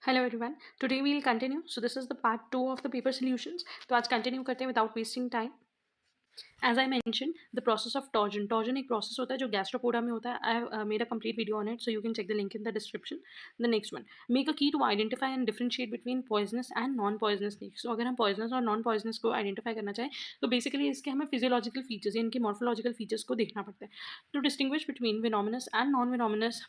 Hello everyone. Today we'll continue. So this is the part 2 of the paper solutions. तो आज continue करते हैं without wasting time. As I mentioned, the process of Torsion. Torsion एक process होता है जो Gastropoda में होता है. I have made a complete video on it, so you can check the link in the description. The next one, make a key to identify and differentiate between poisonous and non-poisonous snakes. So अगर हम poisonous और non-poisonous को identify करना चाहें, तो basically इसके हमें physiological features या इनके morphological features को देखना पड़ता है. To distinguish between venomous and non-venomous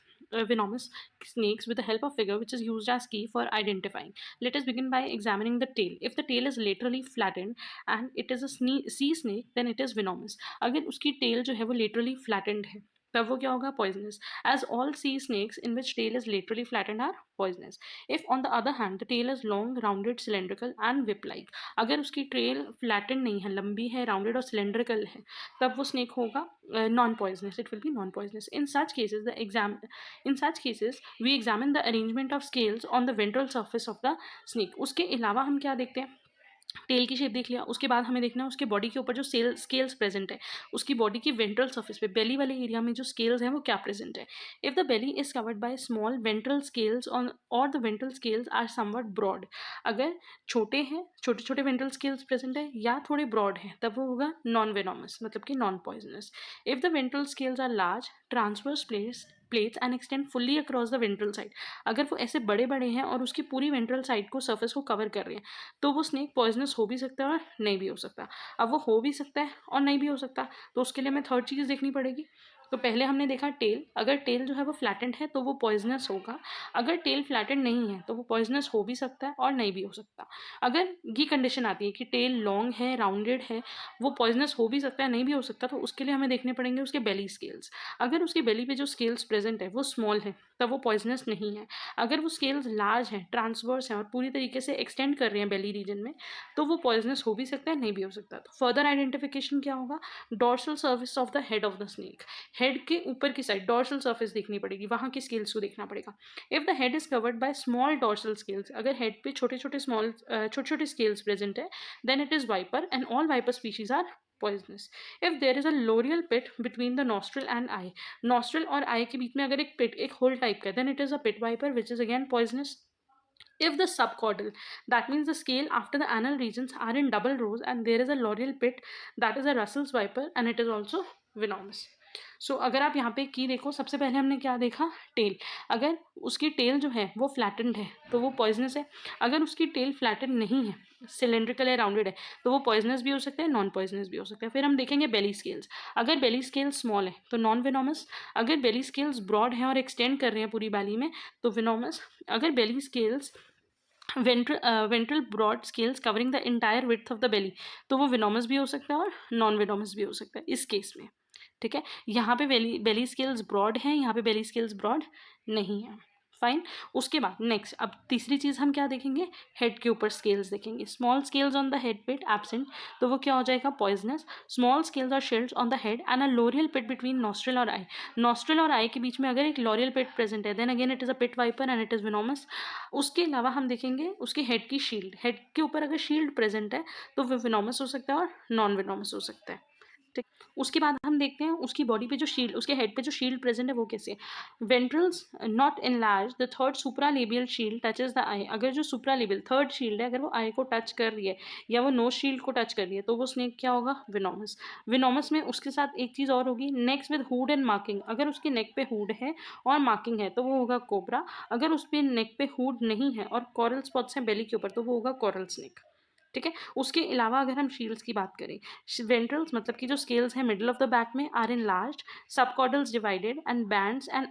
venomous snakes with the help of figure which is used as key for identifying. Let us begin by examining the tail. If the tail is laterally flattened and it is a sea snake, then it is venomous. अगर उसकी tail जो है वो laterally flattened है, तब वो क्या होगा? Poisonous. As all sea snakes in which tail is laterally flattened are poisonous. If on the other hand the tail is long, rounded, cylindrical and whip-like, अगर उसकी tail flattened नहीं है, लंबी है, rounded और cylindrical है, तब वो snake होगा non-poisonous. It will be non-poisonous. In such cases, we examine the arrangement of scales on the ventral surface of the snake. उसके अलावा हम क्या देखते हैं? टेल की शेप देख लिया, उसके बाद हमें देखना है उसके बॉडी के ऊपर जो स्केल्स प्रेजेंट है, उसकी बॉडी की वेंट्रल सर्फेस पे बेली वाले एरिया में जो स्केल्स हैं वो क्या प्रेजेंट है. If the belly is covered by small ventral scales on और the ventral scales are somewhat broad, अगर छोटे हैं, छोटे छोटे वेंट्रल स्केल्स प्रेजेंट है या थोड़े ब्रॉड हैं, तब वो होगा नॉन वेनोमस, मतलब कि non poisonous. If the ventral scales are large, transverse plates and extend fully across the ventral side, अगर वो ऐसे बड़े बड़े हैं और उसकी पूरी वेंट्रल साइड को, सर्फेस को कवर कर रहे हैं, तो वो स्नेक पॉइजनस हो भी सकता है और नहीं भी हो सकता. अब वो हो भी सकता है और नहीं भी हो सकता, तो उसके लिए हमें थर्ड चीज़ देखनी पड़ेगी. तो पहले हमने देखा टेल, अगर टेल जो है वो फ्लैटेंड है तो वो पॉइजनस होगा. अगर टेल फ्लैटेंड नहीं है तो वो पॉइजनस हो भी सकता है और नहीं भी हो सकता. अगर ये कंडीशन आती है कि टेल लॉन्ग है, राउंडेड है, वो पॉइजनस हो भी सकता है, नहीं भी हो सकता, तो उसके लिए हमें देखने पड़ेंगे उसके बेली स्केल्स. अगर उसके बेली पे जो स्केल्स प्रेजेंट है वो स्मॉल है, तब वो पॉइजनस नहीं है. अगर वो स्केल्स लार्ज हैं, ट्रांसवर्स हैं और पूरी तरीके से एक्सटेंड कर रहे हैं बेली रीजन में, तो वो पॉइजनस हो भी सकता है, नहीं भी हो सकता. तो फर्दर आइडेंटिफिकेशन क्या होगा? Dorsal surface of the head of the snake. Head के ऊपर की साइड डॉर्सल सर्फेस देखनी पड़ेगी, वहाँ की स्केल्स को देखना पड़ेगा. If the head is covered by small dorsal scales, अगर हेड पे छोटे छोटे स्केल्स प्रेजेंट है, then it is viper and all viper species are poisonous. If there is a loreal pit between the nostril and eye, nostril और eye के बीच में अगर एक pit, एक hole type का है, then it is a pit viper which is again poisonous. If the subcaudal, that means the scale after the anal regions, are in double rows and there is a loreal pit, that is a Russell's viper and it is also venomous. सो अगर आप यहाँ पे की देखो, सबसे पहले हमने क्या देखा? टेल. अगर उसकी टेल जो है वो फ्लैटेंड है तो वो पॉइजनस है. अगर उसकी टेल फ्लैटेंड नहीं है, सिलेंड्रिकल है, राउंडेड है, तो वो पॉइजनस भी हो सकता है, नॉन पॉइजनस भी हो सकता है. फिर हम देखेंगे बेली स्केल्स. अगर बेली स्केल्स स्मॉल है तो नॉन वेनोमस. अगर बेली स्केल्स ब्रॉड है और एक्सटेंड कर रहे हैं पूरी बैली में, तो वेनोमस. अगर belly scales ventral broad scales covering the entire width of the belly, तो वो वेनोमस भी हो सकता है और नॉन वेनोमस भी हो सकता है इस केस में. ठीक है, यहाँ पे बेली स्केल्स ब्रॉड हैं, यहाँ पे बेली स्केल्स ब्रॉड नहीं है. फाइन. उसके बाद नेक्स्ट, अब तीसरी चीज़ हम क्या देखेंगे? हेड के ऊपर स्केल्स देखेंगे. Small scales on the head pit absent, तो वो क्या हो जाएगा? पॉइजनस. स्मॉल स्केल्स और shells on the head and a loreal pit between nostril और आई. नॉस्ट्रल और आई के बीच में अगर एक लोरियल पिट प्रेजेंट है, then again it is a pit viper and it is venomous. उसके अलावा हम देखेंगे उसके हेड की शील्ड. हेड के ऊपर अगर शील्ड प्रेजेंट है तो वो वेनोमस हो सकता है और नॉन वेनोमस हो सकता है. ठीक. उसके बाद हम देखते हैं उसकी बॉडी पे जो शील्ड, उसके हेड पे जो शील्ड प्रेजेंट है वो कैसे? Ventrals not enlarge, the third supralabial shield touches the eye. अगर जो सुप्रालेबियल थर्ड शील्ड है, अगर वो आई को टच कर रही है या वो नोज शील्ड को टच कर रही है, तो वो स्नेक क्या होगा? वेनोमस. वेनोमस में उसके साथ एक चीज़ और होगी, next with hood and marking. अगर उसके नेक पे हुड है और मार्किंग है तो वो होगा कोबरा. अगर उस पर नेक पे हुड नहीं है और कॉरल स्पॉट्स हैं बेली के ऊपर, तो वो होगा कॉरल स्नेक. ठीक है. उसके अलावा अगर हम शील्ड्स की बात करें, वेंट्रल्स मतलब कि जो स्केल्स हैं मिडल ऑफ द बैक में are enlarge, subcaudals divided and bands and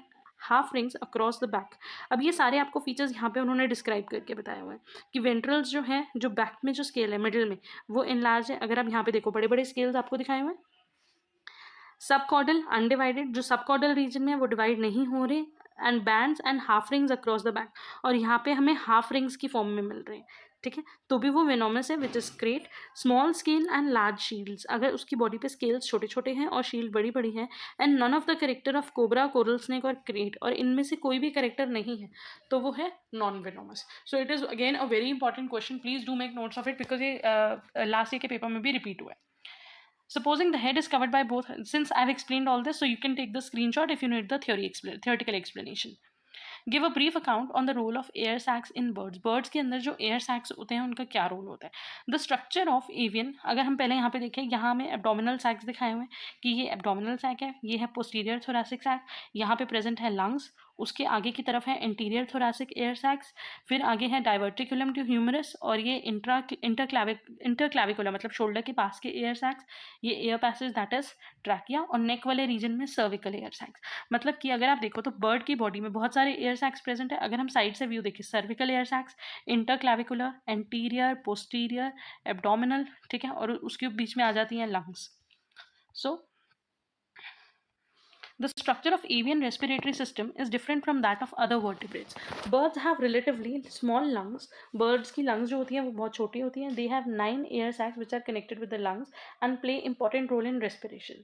half rings across the back. अब ये सारे आपको फीचर्स यहाँ पे उन्होंने डिस्क्राइब करके बताया हुआ है कि वेंट्रल्स जो है, जो बैक में जो स्केल है मिडिल में, वो इन लार्ज है. अगर आप यहाँ पे देखो, बड़े बड़े स्केल्स आपको दिखाए हुए हैं. सबकॉर्डल अनडिवाइडेड, जो सबकॉर्डल रीजन में वो डिवाइड नहीं हो रहे, and bands and half rings across the back, और यहाँ पे हमें हाफ रिंग्स की फॉर्म में मिल रहे हैं. ठीक है, तो भी वो वेनोमस है which is great. Small scale and large shields, अगर उसकी बॉडी पे स्केल्स छोटे छोटे हैं और शील्ड बड़ी बड़ी है, and none of the character of cobra, coral snake और क्रेट, और इनमें से कोई भी करेक्टर नहीं है, तो वो है non venomous. So it is again a very important question. Please do make notes of it because ये लास्ट ईयर के पेपर में भी रिपीट हुआ है. Supposing the head is covered by both, since I've explained all this, so you can take the screenshot if you need the theoretical explanation. Give a brief account on the role of air sacs in birds, birds के अंदर जो air sacs होते हैं उनका क्या role होता है। The structure of avian, अगर हम पहले यहाँ पे देखें, यहाँ हमें एब्डोमिनल सैक्स दिखाए हुए हैं कि ये एब्डोमिनल सैक है, ये है पोस्टीरियर थोरैसिक सैक, यहाँ पे प्रेजेंट है लंग्स, उसके आगे की तरफ है इंटीरियर थोरैसिक एयर सैक्स, फिर आगे है डाइवर्टिकुलम टू ह्यूमरस, और ये इंटरक्लैविकुलम मतलब शोल्डर के पास के एयर सैक्स, ये air passage that is trachea, और नेक वाले रीजन में सर्विकल एयर सैक्स। मतलब कि अगर आप देखो तो बर्ड की बॉडी में बहुत सारे एयर सैक्स प्रेजेंट है। अगर हम साइड से व्यू देखें, cervical air sacs, interclavicular, anterior, posterior, abdominal, ठीक है, और उसके बीच में आ जाती हैं lungs. So the structure of avian respiratory system is different from that of other vertebrates. Birds have relatively small lungs. Birds की lungs जो होती हैं वो बहुत छोटी होती हैं. They have 9 air sacs which are connected with the lungs and play important role in respiration.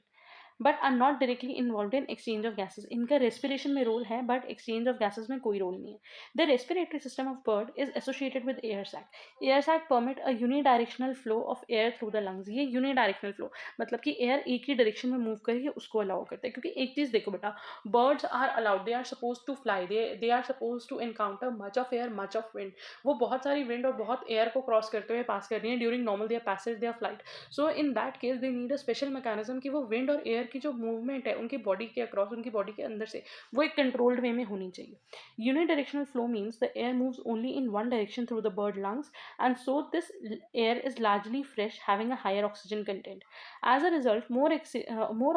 But are not directly involve in exchange of gases. इनका रेस्पिरेशन में रोल है बट एक्सचेंज ऑफ गैसेज में कोई role नहीं है। The respiratory system of bird is associated with air sac. Air sac permit a unidirectional flow of air through the lungs. ये unidirectional flow मतलब कि एयर एक ही डायरेक्शन में मूव करके उसको अलाउ करते हैं। क्योंकि एक चीज़ देखो बेटा, birds are allowed, they are suppose to fly, they are suppose to encounter much of air, much of wind. वो बहुत सारी विंड और बहुत एयर को क्रॉस करते हुए पास कर रही है during normal their passage, their flight. So in that case they need a special mechanism कि वो विंड और एयर की जो मूवमेंट है उनकी बॉडी के अक्रॉस, उनकी बॉडी के अंदर से, वो एक कंट्रोल्ड वे में होनी चाहिए। Unidirectional flow means the air moves only in one direction through the bird lungs and so this air is largely fresh, having a higher oxygen content. As a result, more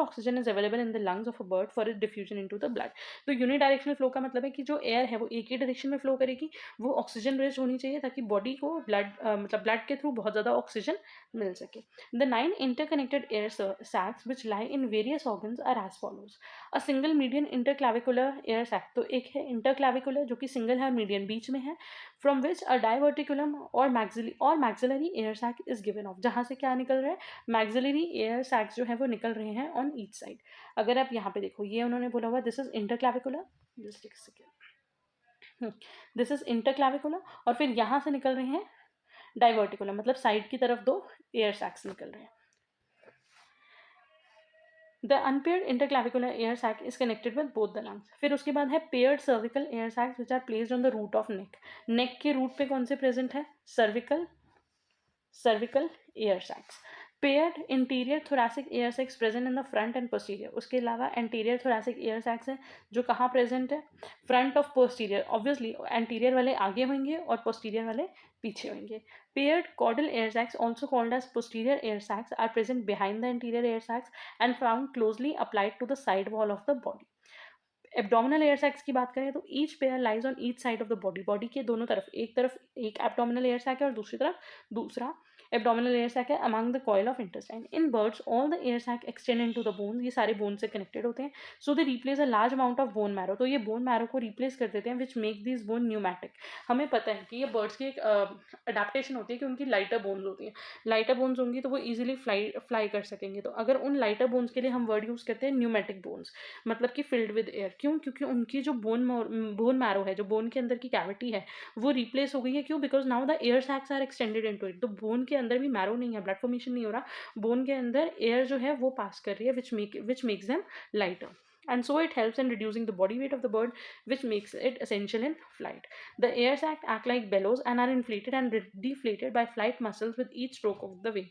oxygen is available in the lungs of a bird for its diffusion into the blood. तो unidirectional flow का मतलब है कि जो air है वो एक ही direction में फ्लो करेगी, वो ऑक्सीजन रिच होनी चाहिए ताकि बॉडी को मतलब ब्लड के थ्रू बहुत ज़्यादा ऑक्सीजन मिल सके. The 9 interconnected air sacs which lie in various organs are as follows. A single median interclavicular air sac, तो एक है interclavicular जो कि सिंगल है और मीडियन बीच में है, from which a diverticulum or maxillary air sac is given off. जहाँ से क्या निकल रहा है, maxillary air sacs जो है वो निकल रहे हैं on each side. अगर आप यहाँ पे देखो, ये उन्होंने बोला हुआ this is interclavicular, just एक सेकेंड, दिस इज इंटरक्लैविकुलर, और फिर यहाँ से निकल रहे हैं डाइवर्टिकुलर, मतलब साइड की तरफ दो एयर सैक्स निकल रहे हैं. The unpaired interclavicular air sac is connected with both the lungs. फिर उसके बाद है paired cervical air sacs which are placed on the root of neck. Neck के रूट पे कौन से प्रेजेंट है, cervical air sacs. Paired interior thoracic air sacs present in the front and posterior. उसके अलावा एंटीरियर थोरैसिक एयर सैक्स है जो कहाँ प्रेजेंट है, front of posterior. Obviously anterior वाले आगे होंगे और पोस्टीरियर वाले पीछे होंगे. Paired caudal air sacs, also called as posterior air sacs, are present behind the anterior air sacs and found closely applied to the side wall of the body. Abdominal air sacs की बात करें तो each pair lies on each side of the body. Body के दोनों तरफ एक abdominal air sac है और दूसरी तरफ दूसरा एब्डोमिनल एयर सैक है among the coil of intestine. In birds all the air sac extend into the bone. ये सारे बोन से कनेक्टेड होते हैं. So they replace a large amount of bone marrow. तो ये बोन मैरो को replace कर देते हैं which make this bone pneumatic. हमें पता है कि ये बर्ड्स की एक अडेप्टेशन होती है कि उनकी लाइटर बोन्स होती हैं. लाइटर बोन्स होंगी तो वो ईजिली फ्लाई कर सकेंगे. तो अगर उन लाइटर बोन्स के लिए हम वर्ड यूज़ करते हैं न्यूमैटिक बोन्स, मतलब कि फिल्ड विद एयर. क्यों, क्योंकि उनकी जो बोन मैरो है, जो बोन के अंदर की कैविटी है, वो रिप्लेस हो गई है. क्यों, because now the air sacs are extended into it. तो बोन के अंदर भी मैरो नहीं है, ब्लड फॉर्मेशन नहीं हो रहा, बोन के अंदर एयर जो है वो पास कर रही है which makes them lighter. And so it helps in reducing the body weight of the bird, which makes it essential in flight. The air sac act like bellows and are inflated and deflated by flight muscles with each stroke of the wing.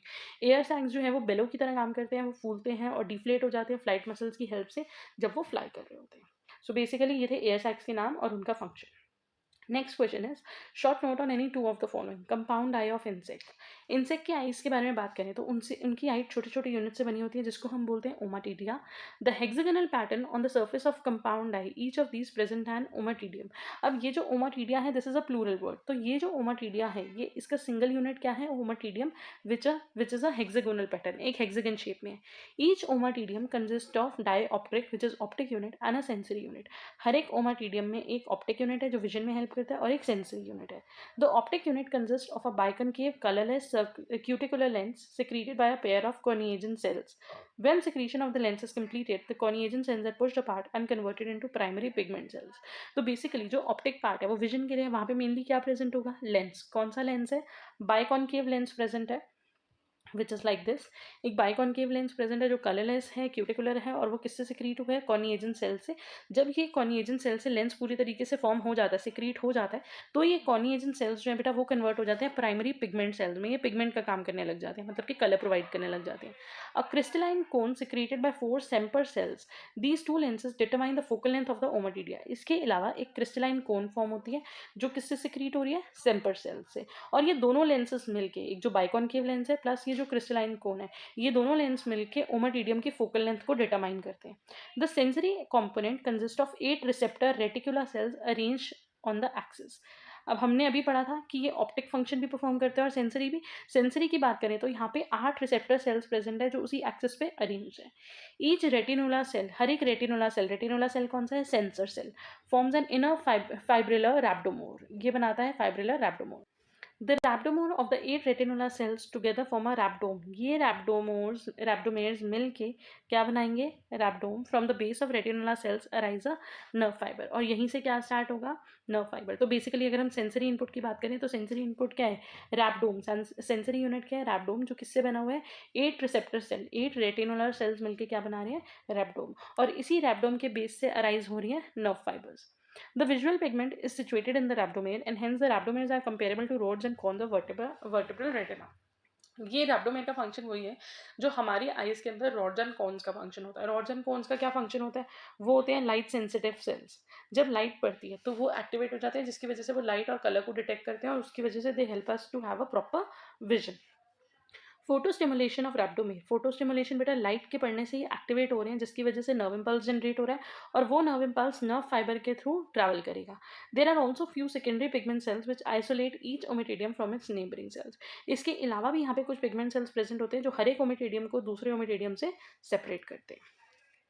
Air sacs जो है वो बेलो की तरह काम करते हैं, वो फूलते हैं और डिफ्लेट हो जाते हैं फ्लाइट मसल्स की हेल्प से जब वो फ्लाई कर रहे होते हैं. सो बेसिकली ये थे एयर सैक्स के नाम और उनका function. Next question is short note on any two of the following. Compound I of insect. Insect की आइज के बारे में बात करें तो उनकी आई छोटे छोटे यूनिट से बनी होती है जिसको हम बोलते हैं ommatidia. The hexagonal pattern on the surface of compound eye, each of these present an ommatidium. अब ये जो ओमाटीडिया है this is a plural word. तो ये जो ओमाटीडिया है ये इसका सिंगल यूनिट क्या है, ommatidium, which is a hexagonal pattern, एक हेक्सागन शेप में है. Each ommatidium consist of dioptric which is optic unit and a sensory unit. हर एक ओमाटीडियम में एक ऑप्टिक यूनिट है जो विजन में हेल्प करता है और एक सेंसरी यूनिट है. The optic unit consist of a biconcave colourless cuticular lens secreted by a pair of corneagen cells. When secretion of the lens is completed, the corneagen cells are pushed apart and converted into primary pigment cells. तो basically जो optic part है वो vision के लिए वहाँ पे mainly क्या present होगा, लेंस. कौन सा लेंस है, बाइकॉनकेव लेंस प्रेजेंट है. Which is like this. एक बाइकॉन्केव लेंस प्रेजेंट है जो कलरलेस है, क्यूटिकुलर है, और वो किससे सिक्रीट हुआ है? कॉनिएजन सेल से। जब ये कॉनिएजन सेल से लेंस पूरी तरीके से फॉर्म हो जाता है, सिक्रीट हो जाता है, तो ये कॉनिएजन सेल्स जो है बेटा वो कन्वर्ट हो जाते हैं प्राइमरी पिगमेंट सेल्स में। ये पिगमेंट का काम करने लग जाते हैं, मतलब कि कलर प्रोवाइड करने लग जाते हैं। A crystalline cone secreted by 4 semper cells. These 2 lenses determine the focal length of the ommatidia. इसके अलावा एक क्रिस्टलाइन कोन फॉर्म होती है जो किससे सिक्रीट हो रही है? सेम्पर सेल से। और ये दोनों लेंसेज मिलके, एक जो बाइकॉन्केव लेंस है प्लस ये जो क्रिस्टलाइन कोन है, ये दोनों लेंस मिलके ओमोटिडियम की फोकल लेंथ को डिटरमाइन करते हैं। The sensory component consist of 8 receptor reticular cells arrange on the axis. अब हमने अभी पढ़ा था कि ये ऑप्टिक फंक्शन भी परफॉर्म करते हैं और सेंसरी भी। सेंसरी की बात करें तो यहाँ पे 8 रिसेप्टर सेल्स प्रेजेंट है जो उसी एक्सिस पे अरेंज है। ईच रेटिनुला सेल, हर एक रेटिनुला सेल कौन सा है? Sensor cell, forms an inner fibrillar rhabdomere. ये बनाता है fibrillar rhabdomere. The rhabdomere of the 8 retinal cells together form a rhabdome. ये rhabdomeres मिल के क्या बनाएंगे? rhabdome. From the base of retinal cells arise a nerve fiber. और यहीं से क्या स्टार्ट होगा? nerve fiber. तो बेसिकली अगर हम सेंसरी इनपुट की बात करें तो सेंसरी इनपुट क्या है? rhabdome. सेंसरी यूनिट क्या है? rhabdome, जो किससे बना हुआ है? 8 रिसेप्टर सेल, 8 रेटिनुलर सेल्स मिलके क्या बना रहे हैं? rhabdome. और इसी rhabdome के बेस से अराइज हो रही है nerve fibers. The visual pigment is situated in the rhabdomere and hence the rhabdomeres are comparable to rods and cones of vertebral retina. ये रैब्डोमेर का फंक्शन वही है जो हमारी आइज के अंदर रॉड्स एंड कोन्स का फंक्शन होता है। रॉड्स एंड कोन्स का क्या फंक्शन होता है? वो होते हैं लाइट सेंसिटिव सेल्स। जब लाइट पड़ती है तो वो एक्टिवेट हो जाते हैं, जिसकी वजह से वो लाइट और कलर को डिटेक्ट करते हैं और उसकी वजह से they help us to have a proper vision. Photo stimulation of rhabdomere. Photo stimulation बेटा लाइट के पड़ने से ही एक्टिवेट हो रहे हैं, जिसकी वजह से नर्व इम्पल्स जनरेट हो रहा है और वो नर्व इम्पल्स नर्व फाइबर के थ्रू ट्रैवल करेगा। There are also few secondary pigment cells which isolate each ommatidium from its neighbouring cells. इसके अलावा भी यहाँ पे कुछ पिगमेंट सेल्स प्रेजेंट होते हैं जो हर एक ओमेटिडियम को दूसरे ओमेटिडियम से सेपरेट करते हैं।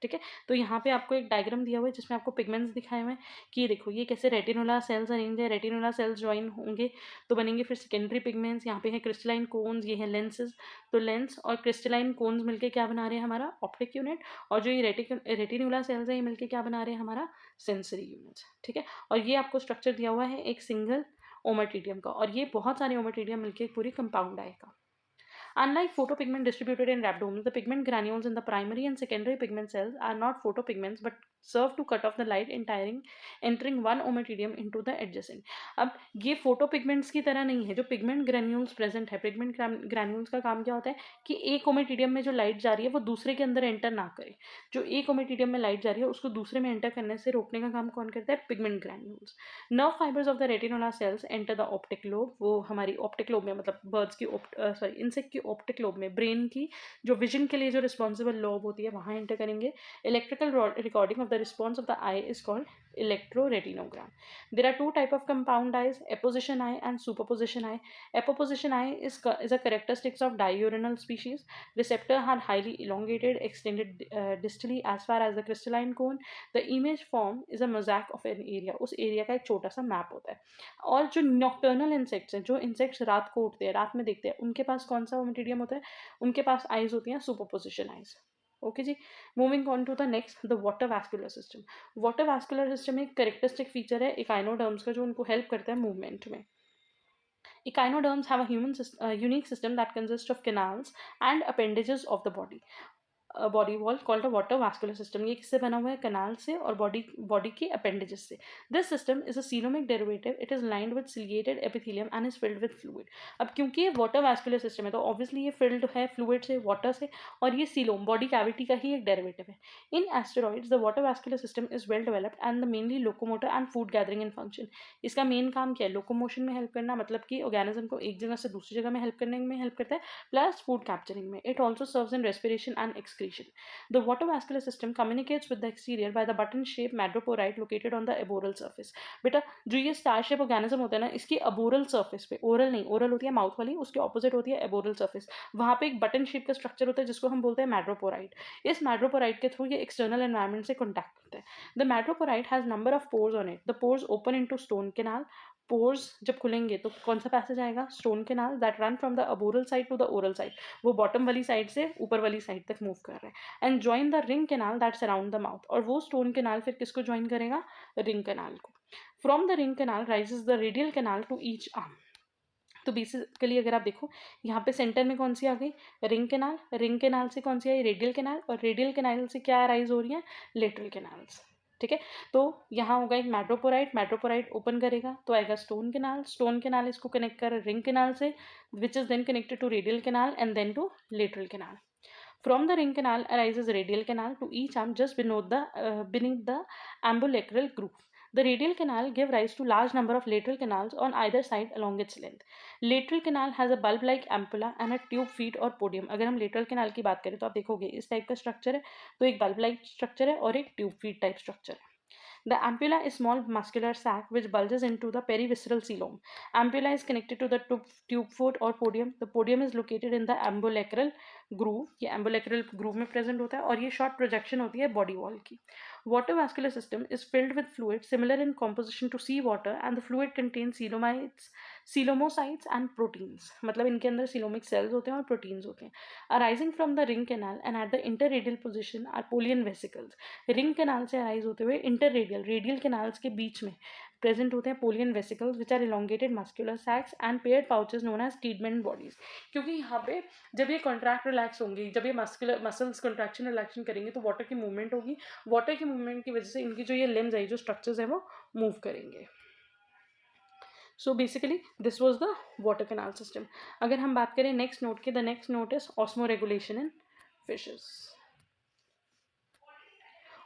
ठीक है, तो यहाँ पे आपको एक डायग्राम दिया हुआ है जिसमें आपको पिगमेंट्स दिखाए हुए हैं कि देखो ये कैसे रेटिनुला सेल्स अरेंज है। रेटिनुला सेल्स ज्वाइन होंगे तो बनेंगे फिर सेकेंडरी पिगमेंट्स। यहाँ पे है क्रिस्टलाइन कोन्स, ये है लेंसेज। तो लेंस और क्रिस्टलाइन कोन्स मिलके क्या बना रहे हैं? हमारा ऑप्टिक यूनिट। और जो ये रेटिनुला सेल्स है ये मिलके क्या बना रहे हैं? हमारा सेंसरी यूनिट्स। ठीक है, और ये आपको स्ट्रक्चर दिया हुआ है एक सिंगल ओमेटिडियम का, और ये बहुत सारे ओमेटिडियम मिलके पूरी कंपाउंड आएगा। Unlike photopigment distributed in rhabdomes, the pigment granules in the primary and secondary pigment cells are not photopigments but serve to cut off the light entering one ommatidium into the adjacent. अब ये फोटोपिगमेंट्स की तरह नहीं है। जो pigment granules present है, pigment granules का काम क्या होता है कि एक ओमेटिडियम में जो लाइट जा रही है वो दूसरे के अंदर एंटर ना करे। जो एक ओमेटिडियम में लाइट जा रही है उसको दूसरे में एंटर करने से रोकने का काम कौन करता है? Pigment granules. Nerve fibres of the retinula cells enter the optic lobe. वो हमारी ऑप्टिक लोब में, मतलब बर्ड्स की इंसेक्ट की ऑप्टिक लोब में, ब्रेन की जो विजन के लिए जो रिस्पॉन्सिबल लोब होती है वहाँ एंटर करेंगे। Electrical recording of the response of the I is called electroretinogram. There are two type of compound eyes, apposition eye and superposition eye. Apposition eye is a characteristics of diurnal species. Receptors are highly elongated, extended distally as far as the crystalline cone. The image form is a mosaic of an area. उस area का एक छोटा सा map होता है। और जो nocturnal insects हैं, जो इंसेक्ट्स रात को उठते हैं, रात में देखते हैं, उनके पास कौन सा ओमेटिडियम होता है? उनके पास आइज होती हैं सुपरपोजिशन आइज। ओके जी, moving on to the next, the water vascular system. Water vascular system एक कैरेक्टरिस्टिक फीचर है इकाइनोडर्म्स का जो उनको हेल्प करता है मूवमेंट में। Echinoderms have a unique system that consists of canals and appendages of the body wall called a water vascular system. ये किससे बना हुआ है? कनाल से और बॉडी के अपेंडेजेस से। This system is a coelomic derivative. It is lined with ciliated epithelium and is filled with fluid. अब क्योंकि ये वाटर वैस्कुलर सिस्टम है तो ऑब्वियसली ये फिल्ड है फ्लूइड से, वाटर से, और ये सीलोम बॉडी कैविटी का ही एक डेरिवेटिव है। In asteroids the water vascular system is well developed and the mainly locomotor and food gathering in function. इसका मेन काम क्या है? लोकोमोशन में हेल्प करना, मतलब कि ऑर्गेनिज्म को एक जगह से दूसरी जगह में हेल्प करने में हेल्प करता है, प्लस फूड कैप्चरिंग में। It also serves in respiration and excretion. The water vascular system communicates with the exterior by the button-shaped madreporite located on the aboral surface. बेटा जो ये स्टार शेप ऑर्गेनिज्म होता है ना, इसकी अबोरल सर्फेस पे, oral नहीं, ओरल होती है माउथ वाली, उसके ऑपोजिट होती है एबोरल सर्फेस, वहाँ पे एक बटन शेप का स्ट्रक्चर होता है जिसको हम बोलते हैं मैड्रोपोराइट। इस मैड्रोपोराइट के थ्रू ये एक्सटर्नल एनवायरनमेंट से कॉन्टैक्ट करता है। The madreporite has number of pores on it. The pores open into stone canal. Pores जब खुलेंगे तो कौन सा पैसेज आएगा? Stone canal that run from the aboral side to the oral side. वो बॉटम वाली साइड से ऊपर वाली साइड तक मूव कर रहे हैं। And join the ring canal that surround the mouth. और वो स्टोन कैनाल फिर किसको ज्वाइन करेगा? रिंग कैनाल को। From the ring canal rises the radial canal to each arm. तो बेसिकली अगर आप देखो यहाँ पे सेंटर में कौन सी आ गई, रिंग केनाल से कौन सी आई, रेडियल केनाल, और रेडियल केनाल से क्या अराइज हो रही है, लेटरल केनाल्स। ठीक है, तो यहाँ होगा एक मैट्रोपोराइट ओपन करेगा तो आएगा स्टोन केनाल इसको कनेक्ट कर रिंग केनाल से, which is then connected to radial canal and then to lateral canal. From the ring canal arises radial canal to each arm just beneath the ambulacral groove. The radial canal give rise to large number of lateral canals on either side along its length. Lateral canal has a bulb-like ampulla and a tube feet or podium. अगर हम lateral canal की बात करें तो आप देखोगे इस type का स्ट्रक्चर है, तो एक bulb-like स्ट्रक्चर है और एक tube feet टाइप स्ट्रक्चर है. The ampulla is small muscular sac which bulges into the perivisceral coelom. Ampulla is connected to the tube foot or podium. The podium is located in the ambulacral groove. ये ambulacral groove में present होता है और ये short projection होती है body wall की. Water vascular system is filled with fluid similar in composition to sea water and the fluid contains coelomocytes and proteins. मतलब इनके अंदर coelomic cells होते हैं और proteins होते हैं. Arising from the ring canal and at the interradial position are Polian vesicles. ring canal से arise होते हुए interradial radial canals के बीच में present होते हैं Polian vesicles which are elongated muscular sacs and paired pouches known as Tiedemann bodies. क्योंकि यहाँ पे जब ये contract relax होंगी, जब ये muscles contraction relaxation करेंगे तो water की movement होगी, water की movement की वजह से इनकी जो ये limbs है, जो structures है वो move करेंगे. So basically this was the water canal system. अगर हम बात करें next note की, the next note is osmoregulation in fishes.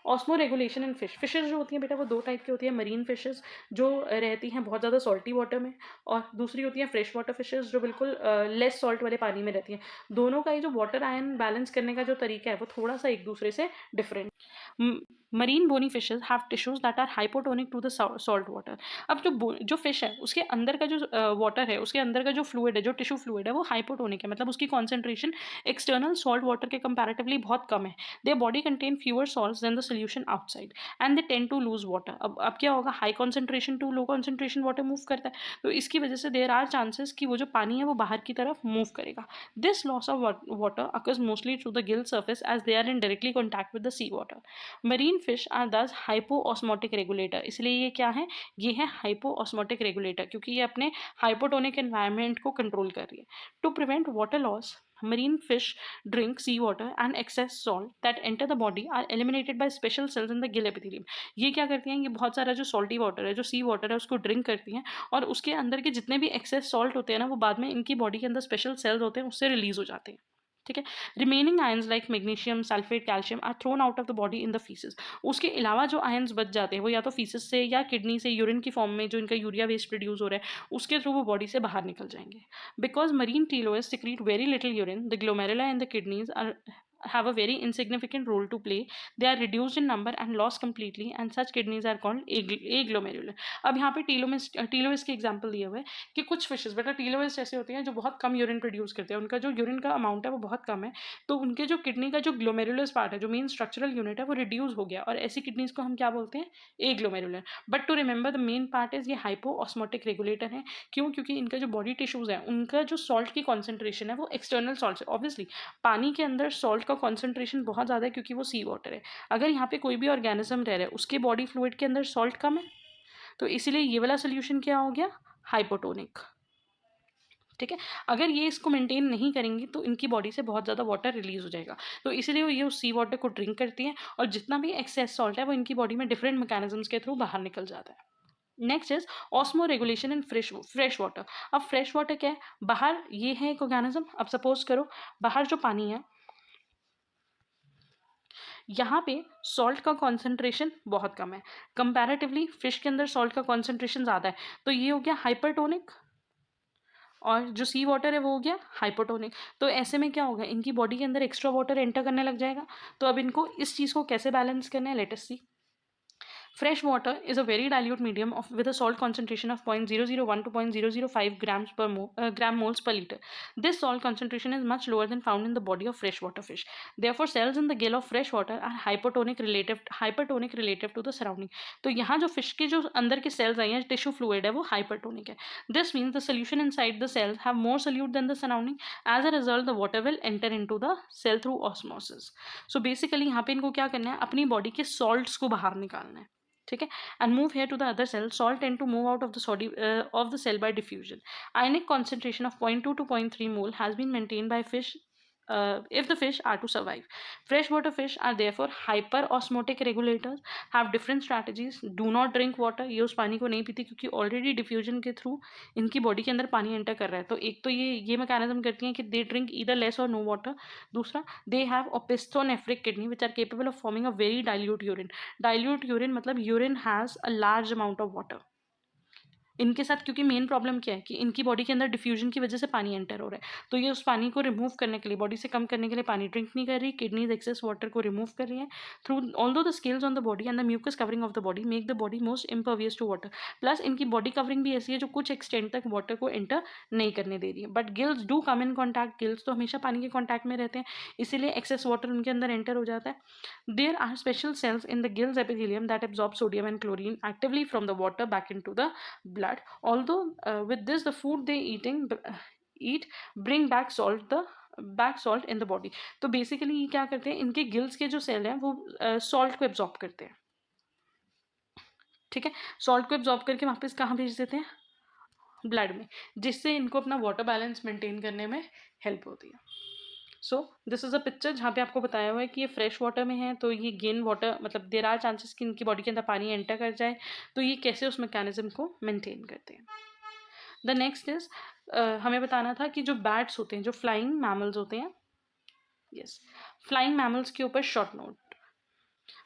Osmo regulation in fishes जो होती हैं बेटा वो दो टाइप की होती है, मरीन फिशेज जो रहती हैं बहुत ज़्यादा सॉल्टी वाटर में, और दूसरी होती हैं फ्रेश वाटर फिशेज जो बिल्कुल लेस सॉल्ट वाले पानी में रहती हैं. दोनों का ही जो वाटर आयन बैलेंस करने का जो तरीका है वो थोड़ा सा एक दूसरे से different. Marine bony fishes have tissues that are hypotonic to the salt water. अब जो फिश है उसके अंदर का जो वाटर है, उसके अंदर का जो फ्लूइड है, जो टिश्यू फ्लूइड है वो हाइपोटोनिक है, मतलब उसकी कॉन्सेंट्रेशन एक्सटर्नल सॉल्ट वाटर के कंपैरेटिवली बहुत कम है. Their body contain fewer salts than the solution outside and they tend to lose water. अब क्या होगा, high concentration to low concentration water move करता है, तो इसकी वजह से देयर आर चांसेस कि वो जो पानी है वो बाहर की तरफ मूव करेगा. This loss of water occurs mostly through the gill surface as they are in directly contact with the sea water. Marine fish are thus hypoosmotic regulator. इसलिए ये क्या है, ये है हाइपोऑस्मोटिक रेगुलेटर, क्योंकि ये अपने हाइपोटोनिक एनवायरनमेंट को कंट्रोल कर रही है. To prevent water loss, marine fish drink seawater and excess salt that enter the body are eliminated by special cells in the gill epithelium. ये क्या करती हैं, ये बहुत सारा जो सॉल्टी वाटर है, जो सी वाटर है, उसको ड्रिंक करती हैं और उसके अंदर के जितने भी एक्सेस सॉल्ट होते हैं ना वो बाद में इनकी बॉडी के अंदर स्पेशल सेल्स होते हैं उससे रिलीज हो जाते हैं. ठीक है, remaining ions like magnesium, sulphate, calcium are thrown out of the body in the faeces. उसके अलावा जो आयंस बच जाते हैं वो या तो फीसेस से या किडनी से यूरिन की फॉर्म में जो इनका यूरिया वेस्ट प्रोड्यूस हो रहा है उसके थ्रू वो बॉडी से बाहर निकल जाएंगे. Because marine teleosts secrete very little urine, the glomerula in the kidneys are have a very insignificant role to play. They are reduced in number and lost completely and such kidneys are called aglomerular. अब यहाँ पे टीलोइस के example दिए हुए हैं कि कुछ fishes बेटा टीलोइस ऐसे होते हैं जो बहुत कम यूरिन प्रोड्यूस करते हैं, उनका जो यूरिन का अमाउंट है वो बहुत कम है, तो उनके जो किडनी का जो ग्लोमेरुलस पार्ट है, जो मेन स्ट्रक्चरल यूनिट है वो रिड्यूस हो गया, और ऐसी किडनीज को हम क्या बोलते हैं, aglomerular. But to remember the main part is ये हाइपोऑस्मोटिक रेगुलेटर है. क्यों, क्योंकि इनका जो बॉडी टिश्यूज है उनका जो सॉल्ट की कॉन्सेंट्रेशन है वो एक्सटर्नल सॉल्ट से, ऑब्वियसली पानी के अंदर सॉल्ट का कॉन्सेंट्रेशन बहुत ज़्यादा है क्योंकि वो सी वाटर है. अगर यहाँ पे कोई भी ऑर्गेनिज्म रह रहा है उसके बॉडी फ्लूइड के अंदर सॉल्ट कम है, तो इसीलिए ये वाला सोल्यूशन क्या हो गया, हाइपोटोनिक. ठीक है, अगर ये इसको मेंटेन नहीं करेंगी तो इनकी बॉडी से बहुत ज़्यादा वाटर रिलीज हो जाएगा, तो इसीलिए ये उस सी वाटर को ड्रिंक करती हैं और जितना भी एक्सेस सॉल्ट है वो इनकी बॉडी में डिफरेंट मैकेनिज्म्स के थ्रू बाहर निकल जाता है. Next is osmo regulation in fresh water. अब फ्रेश वाटर क्या है, बाहर ये है एक ऑर्गेनिज्म, अब सपोज करो बाहर जो पानी है यहाँ पे सॉल्ट का कॉन्सेंट्रेशन बहुत कम है, कंपैरेटिवली फिश के अंदर सॉल्ट का कॉन्सेंट्रेशन ज़्यादा है, तो ये हो गया हाइपरटोनिक, और जो सी वाटर है वो हो गया हाइपोटोनिक. तो ऐसे में क्या होगा, इनकी बॉडी के अंदर एक्स्ट्रा वाटर एंटर करने लग जाएगा, तो अब इनको इस चीज़ को कैसे बैलेंस करना है, let us see. Fresh water is a very dilute medium with a salt concentration of 0.001 to 0.005 gram moles per liter. This salt concentration is much lower than found in the body of freshwater fish. Therefore, cells in the gill of fresh water are hypertonic relative to the surrounding. तो यहाँ जो fish के जो अंदर के cells आई हैं, tissue fluid है वो hypertonic है. This means the solution inside the cells have more solute than the surrounding. As a result, the water will enter into the cell through osmosis. So basically यहाँ पे इनको क्या करना है, अपनी body के salts को बाहर निकालना है. ठीक है, and move here to the other cell, salt tend to move out of the cell by diffusion. Ionic concentration of 0.2 to 0.3 mole has been maintained by fish if the fish are to survive. Freshwater fish are therefore hyperosmotic regulators, have different strategies. Do not drink water. ये उस पानी को नहीं पीती क्योंकि already diffusion के through इनकी body के अंदर पानी एंटर कर रहा है. तो एक तो ये मैकेनिज्म करती हैं कि दे ड्रिंक ईदर लेस और नो वाटर. दूसरा, they have opisthonephric kidney which are capable of forming a very dilute urine. Dilute urine मतलब urine has a large amount of water. इनके साथ क्योंकि मेन प्रॉब्लम क्या है कि इनकी बॉडी के अंदर डिफ्यूजन की वजह से पानी एंटर हो रहा है, तो ये उस पानी को रिमूव करने के लिए, बॉडी से कम करने के लिए पानी ड्रिंक नहीं कर रही, किडनीज एक्सेस वाटर को रिमूव कर रही है through although the scales on the body and the mucus covering of the body make the body most impervious to water. Plus इनकी बॉडी कवरिंग भी ऐसी है जो कुछ एक्सटेंट तक वाटर को एंटर नहीं करने दे रही है. But gills do come in contact. Gills तो हमेशा पानी के कॉन्टैक्ट में रहते हैं, इसीलिए एक्सेस वाटर उनके अंदर एंटर हो जाता है. There are special cells in the gills epithelium that absorb sodium and chlorine actively from the water back in to the blood. Although with this the food they eat bring back salt in the body. तो basically ये क्या करते हैं, इनके gills के जो cell हैं वो सॉल्ट को एब्जॉर्ब करते हैं. ठीक है, सॉल्ट को एब्जॉर्ब करके वापस कहाँ भेज देते हैं, ब्लड में, जिससे इनको अपना वाटर बैलेंस मेंटेन करने में हेल्प होती है. So this is a picture जहाँ पे आपको बताया हुआ है कि ये फ्रेश वाटर में है, तो ये गेन वाटर मतलब देर आर चांसेस कि इनकी बॉडी के अंदर पानी एंटर कर जाए, तो ये कैसे उस मैकेनिज्म को मेंटेन करते हैं. द नेक्स्ट इज हमें बताना था कि जो बैट्स होते हैं, जो फ्लाइंग मैमल्स होते हैं, यस, फ्लाइंग मैमल्स के ऊपर शॉर्ट नोट.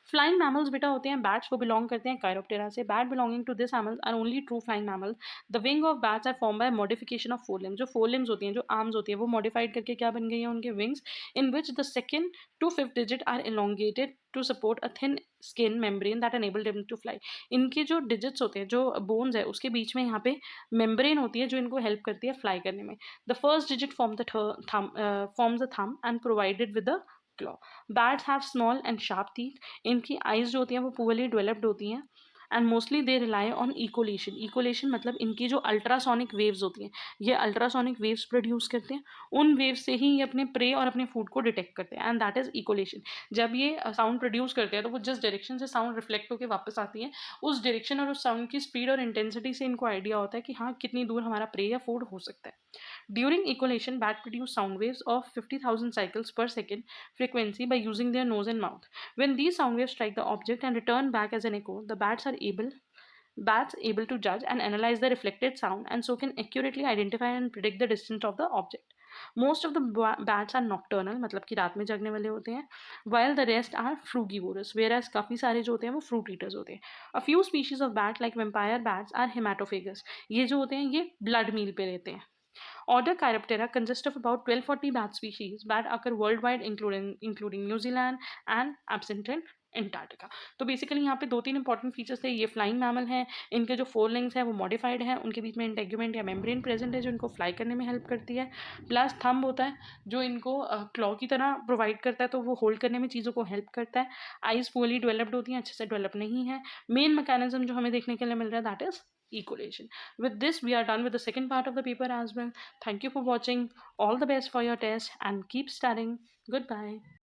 फ्लाइंग मैमल्स बेटा होते हैं बैट्स, वो बिलोंग करते हैं कायरोप्टेरा से. Bat belonging to this mammal are only true flying mammal. The wing of bats are form by modification of fore limbs. जो फोर लिम्स होती हैं, जो आर्म्स होती है, वो मॉडिफाइड करके क्या बन गई है, उनके wings, in which the second to fifth digit are elongated to support a thin skin membrane that enabled them to fly. इनके जो डिजिट्स होते हैं, जो बोन्स है, उसके बीच में यहाँ पे मेम्ब्रेन होती है जो इनको हेल्प करती है फ्लाई करने में. The first digit forms the thumb and provided with the claw. Bats have small and sharp teeth. इनकी आइज जो होती हैं वो पुअरली डेवलप्ड होती हैं and mostly they rely on echolocation. Echolocation मतलब इनकी जो अल्ट्रासोनिक वेव्स होती हैं, ये अल्ट्रासोनिक वेव्स प्रोड्यूस करते हैं. उन वेव्स से ही ये अपने प्रे और अपने फूड को डिटेक्ट करते हैं एंड दैट इज इकोलेशन. जब ये साउंड प्रोड्यूस करते हैं तो वो जिस डायरेक्शन से साउंड रिफ्लेक्ट होकर वापस आती है, उस डायरेक्शन और उस साउंड की स्पीड और इंटेंसिटी से इनको आइडिया होता है कि हाँ कितनी दूर हमारा प्रे या फूड हो सकता है. During ecolation, bat produce sound waves of 50,000 cycles per second frequency by using their nose and mouth. When these sound waves strike the object and return back as an echo, the bats able to judge and analyze the reflected sound and so can accurately identify and predict the distance of the object. Most of the bats are nocturnal, मतलब कि रात में जगने वाले होते हैं, while the rest are frugivorous, whereas काफ़ी सारे जो होते हैं वो fruit eaters होते हैं. A few species of bat like vampire bats are hematophagous. ये जो होते हैं ये blood meal पे रहते हैं. Order Chiroptera consists of about 1240 bat species that occur worldwide, including New Zealand and absent in Antarctica. तो बेसिकली यहाँ पे दो तीन इंपॉर्टेंट फीचर्स थे. ये फ्लाइंग मैमल हैं, इनके जो फोर लिंग्स हैं वो मॉडिफाइड हैं, उनके बीच में इंटेग्यूमेंट या मेम्ब्रेन प्रेजेंट है जो इनको फ्लाई करने में हेल्प करती है. प्लस थंब होता है जो इनको क्लॉ की तरह प्रोवाइड करता है, तो वो होल्ड करने में चीज़ों को हेल्प करता है. आइज पुअरली डेवलप्ड होती हैं, अच्छे से डेवलप नहीं है. मेन मैकेनिज्म जो हमें देखने के लिए मिल रहा है that is ecolation. With this, we are done with the second part of the paper as well. Thank you for watching. All the best for your test and keep studying. Goodbye.